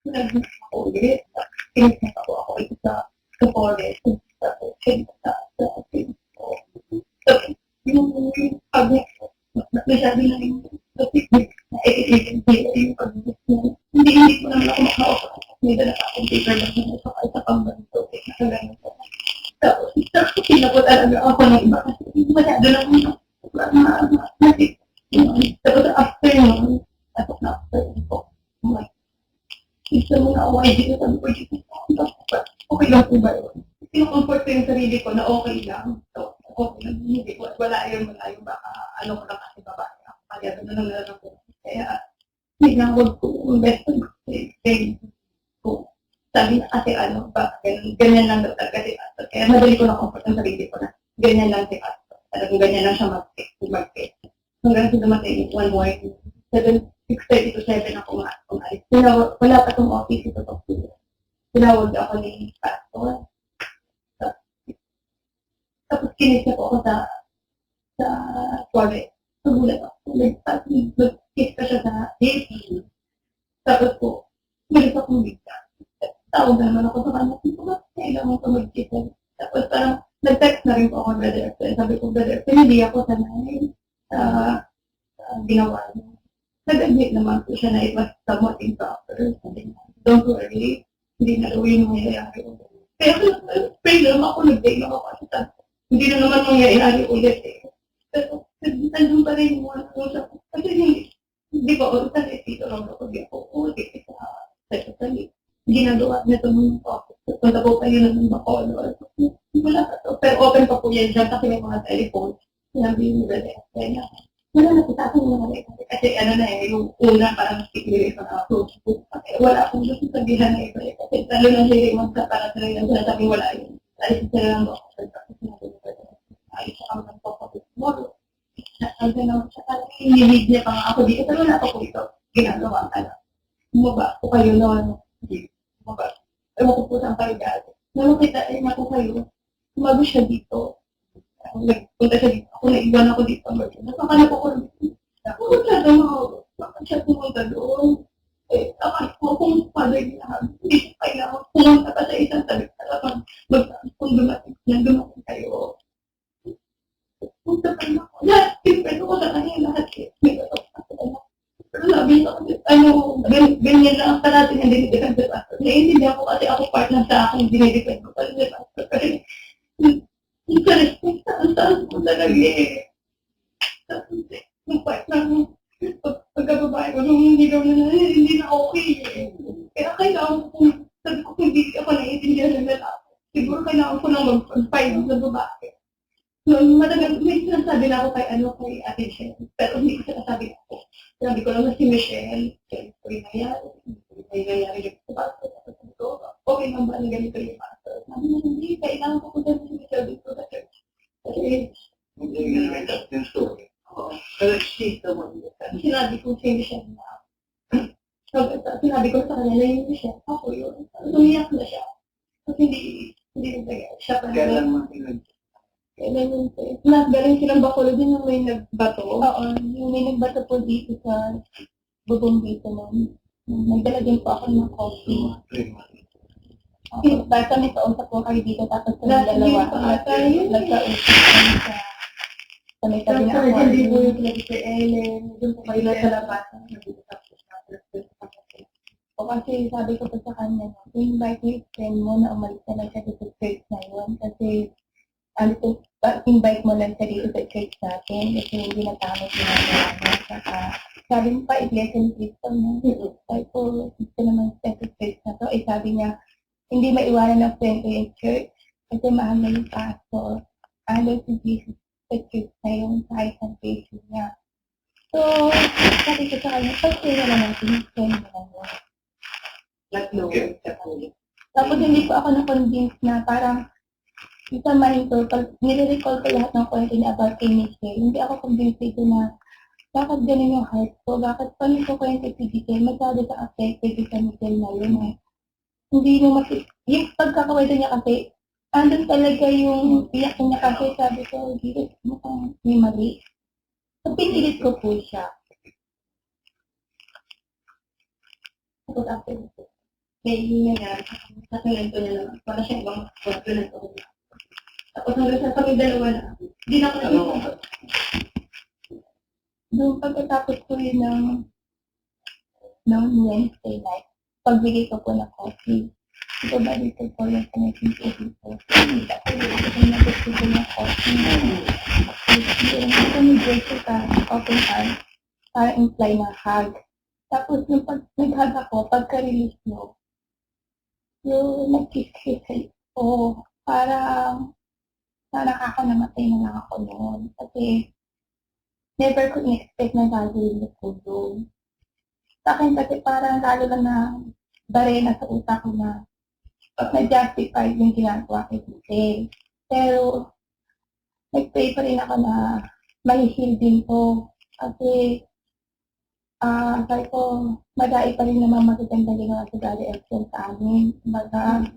Ako ulit, pinagpunta ko ako ito sa forest, tapos sa atin. Tapos, yung pag nasabi na rin, yung pag-book mo, hindi ko naman ako makausap. May dala akong paper lang na sa pang-ganito, nakaganito. Tapos, pinapot talaga ako ng iba kasi masyado lang tapos after nun, tapos na after ko, gusto mo na ako, hindi ko sabi ko, okay lang po ba yun? Kinukomfort ko yung sarili ko na okay lang. So, okay lang, hindi ko, wala yung baka, ano ko lang kasi babae ako, kaya gano'n lang lang ako. Kaya, hinawag ko, best friend ko. Sabi na kasi ba, ganyan lang daw talaga si Pastor. Kaya madali ko na-comfort ang sarili ko na ganyan lang si Pastor. Talagang ganyan lang siya mag-take. Hanggang sa dumating one morning, 6:30 to 7 ako umalis. Wala pa itong office ito to. Tinawag ako ni Pastor. Tapos kinis niya po ako sa toilet. Nagulat ako. Nag-kiss ka siya sa lips. Tapos po, malis akong bigla. Tawag naman ako sa kanya. Kailangan ko mag-kiss. Tapos parang nag-text na rin po ako brother. Sabi ko, brother, hindi ako sanay ginawa niya. Nag-admit naman po siya na it was somewhat improper. Sabi niya, don't worry, hindi na gawin mo mangyayari. Pero pray lang ako, nag-day lang ako kasi hindi na naman mangyayari ulit eh. Pero nandun pa rin yung mga usap. Kasi hindi ko ako kasi dito lang ako, hindi ako ulit sa secretary. Ginagawa na ito ng office. Punta po kayo na ng Bacolod. Wala pa to. Pero open pa po yan dyan kasi may mga telephone. Sinabi yung brother. Kaya wala na po sa akin mga record. Kasi yung una parang siklirin ko na approach po. Kasi wala akong gusto sabihan na iba. Kasi lalo na siya yung para sa rin na sabi wala yun. Alis sila lang ako. Kasi sinabi ko alis siya kami ng focus tomorrow. Sabi naman siya, parang hinilig niya pa nga ako dito. Pero wala ako po ito. Ginagawa ka lang. Bumaba po kayo noon. Bumaba. Ewan ko po saan kayo dati. Nung kita na po kayo, tumago siya dito. Nagpunta siya dito. Ako naiwan ako dito. Nakakanap ako dito. Ako masyado bakit siya pumunta doon? Akala ko kung paano yung lahat. Hindi siya kailangan pumunta pa sa isang tabi. Talagang kung dumating kayo. Punta pa na ako. Lahat, pinipento ko sa kanya lahat. Pero sabi niya ganyan lang ang parati niya dinidepend sa pastor. Naiintindihan ko kasi ako part lang sa akin dinidepend ko pa sa pastor. Kasi yung ka-respect saan ko talaga eh. Yung part ng pagkababae ko, nung hindi na okay eh. Kaya kailangan ko sabi ko kung hindi ako naiintindihan ng lalaki. Siguro kailangan ko nang mag-fight sa babae. Matagal, may sinasabi na ako kay Ate Michelle, pero hindi ko sinasabi ako. Sabi ko lang na si Michelle, ganito yung nangyayari yung pastor. Sabi ko, okay lang ba na ganito yung pastor? Sabi niya, hindi, kailangan ko punta si Michelle dito sa church. Kasi, hindi nga naman yung story. Oo, pero she's the one. Sinabi ko si Michelle na, sinabi ko sa kanya na yung Michelle, ako yun. Umiyak na siya. Kasi hindi siya pa naman. Kailan yun po? Galing silang Bacolod din yung may nagbato. Oo, yung may nagbato po dito sa bubong dito nun. Nagdala din po ako ng coffee. Okay, basta may kausap po kayo dito tapos sa dalawa. Nagkausap kami sa may tabi na ako. Hindi po yung Sir Ellen. Doon po kayo sa labasan. O kasi sabi ko po sa kanya, invite yung friend mo na umalis na lang siya sa church na yun. Kasi invite mo lang siya dito sa church natin kasi hindi na tama ginagawa niya. Saka sabi mo pa, Iglesia ni Cristo na. Sabi ko, gusto naman sa church na to. Sabi niya, hindi maiwanan ng friend ko yung church kasi mahal na yung pastor. Ayaw si Jesus sa church na yung kahit ang faith niya. So, sabi ko sa kanya, pag-pray na lang natin yung friend mo lang yun. Tapos hindi po ako na-convince na parang isa mind ko, pag nire-recall ko lahat ng kwento niya about kay Michelle, hindi ako convinced ito na bakit ganun yung heart ko, bakit paano ko kwento si Michelle, masyado sa affected sa Michelle na yun eh. Hindi mo yung pagkakakwento niya kasi, andun talaga yung iyak niya kasi sabi ko, dito mukhang may mali. So, pinilit ko po siya. Tapos after ito. may nangyari. Sa kinuwento niya naman, para siya ibang kinuwento niya. Tapos hanggang sa kami dalawa na, hindi na ako nag-usap. Noong pagkatapos ko yun ng Wednesday night, pagbigay ko po ng coffee. Ito ba dito po yung panaging ko dito? Hindi ako nag-gusto ko ng coffee. Yung ito ni Jessica, open arm, para imply na hug. Tapos yung pag nag-hug ako, pagka-release mo, yung nag-kiss-kiss ko, parang ako namatay na lang ako noon. Kasi never ko in-expect na gagawin ko doon. Sa akin kasi parang lalo lang na barena sa utak ko na na-justify yung ginagawa kay Giselle. Pero nag-pray pa rin ako na mahihil din ko. Kasi sabi ko, madai pa rin naman magaganda ginawa sa Daddy Excel sa amin. Baga,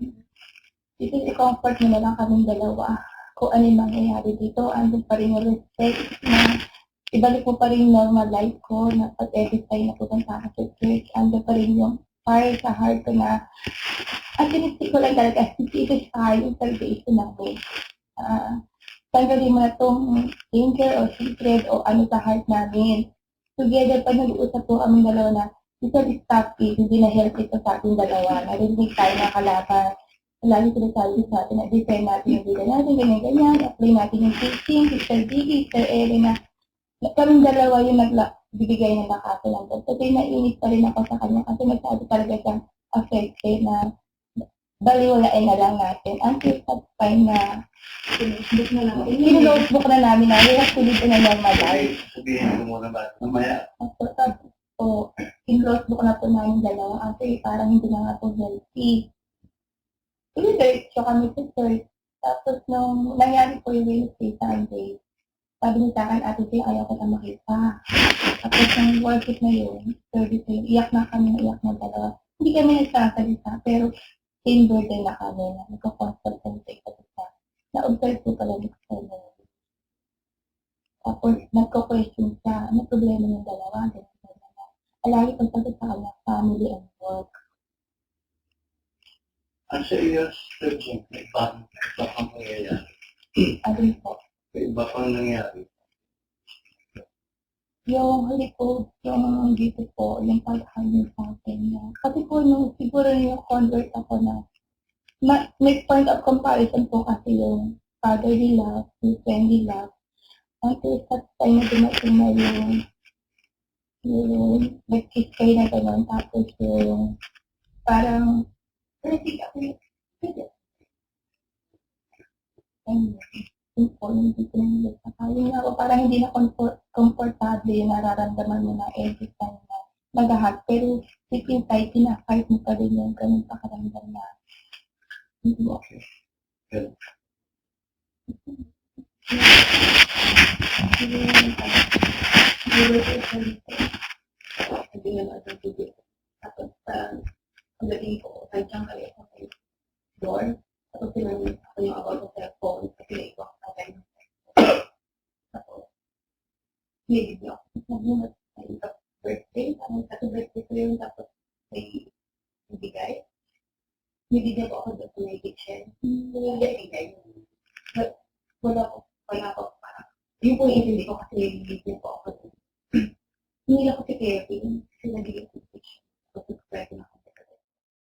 i-comfort mo na lang kaming dalawa. Kung ano yung mangyayari dito, andun pa rin yung respect na ibalik mo pa rin yung normal life ko na pag-edit tayo na pupunta ka sa church. Andun pa rin yung fire sa heart ko na at sinistik ko lang talaga, satisfy yung salvation namin. Tanggalin mo na itong anger o hatred o ano sa heart namin. Together, pag nag-uusap po kami dalawa na, ito is topic, hindi na healthy ito sa ating dalawa. Narinig tayo ng kalaban. Lagi sinasabi sa atin na defend natin yung vida natin, ganyan-ganyan, apply natin yung teaching, Sister Gigi, Sister Elena. Kaming dalawa yung nagbibigay ng lakasan lang. Kasi naiinit pa rin ako sa kanya kasi nagsabi talaga siyang affected na baliwalain na lang natin until that time na in-notebook na namin na we have to live in a normal life. Sabihin ko muna ba? Mamaya. So, in-notebook na po namin dalawa kasi parang hindi na nga po healthy. Diretso kami sa church. Tapos nung nangyari po yung Wednesday, Sunday, sabi niya sa akin, ate Jay, ayaw ko na makita. Tapos nung worship na yun, service na yun, iyak na kami, iyak na dalawa. Hindi kami nagsasalita, pero same burden na kami na nagko-constant kami sa isa't isa. Na-observe ko talaga sa kanya. Tapos nagko-question siya, ano problema ng dalawa? Alagi pang sagot sa kanya, family and work. Ang sa iyo, Sturgeon, may iba pang nangyayari. Ano po? May iba pang nangyayari. Yung huli po, yung dito po, yung pag-hangin sa akin niya. Kasi po, nung siguro yung convert ako na, may point of comparison po kasi yung fatherly love, yung friendly love. Until sa time na dumating na yung nag-kiss kayo na gano'n, tapos yung parang, hindi ako yung, yung po, hindi ko nang yun nga po, parang hindi na komportable yung nararamdaman mo na every time na nag-hug. Pero deep inside, pinakahit mo pa rin yung ganun pakaramdam na hindi mo. Okay. Good. Hindi na matutubig. Tapos pagdating ko, sadyang kayo sa door. Tapos sinamit ako yung about sa cellphone kasi naibak sa akin. Tapos, hindi niyo ako. Namunod sa birthday. Parang sa birthday ko yun. Tapos may ibigay. Hindi niya po ako doon sa may kitchen. Hindi niya ibigay. Wala ko. Parang. Yung po yung hindi ko kasi hindi niya po ako doon. Hindi ako si Kevin. Kasi nagiging kitchen. Tapos nag-present ako.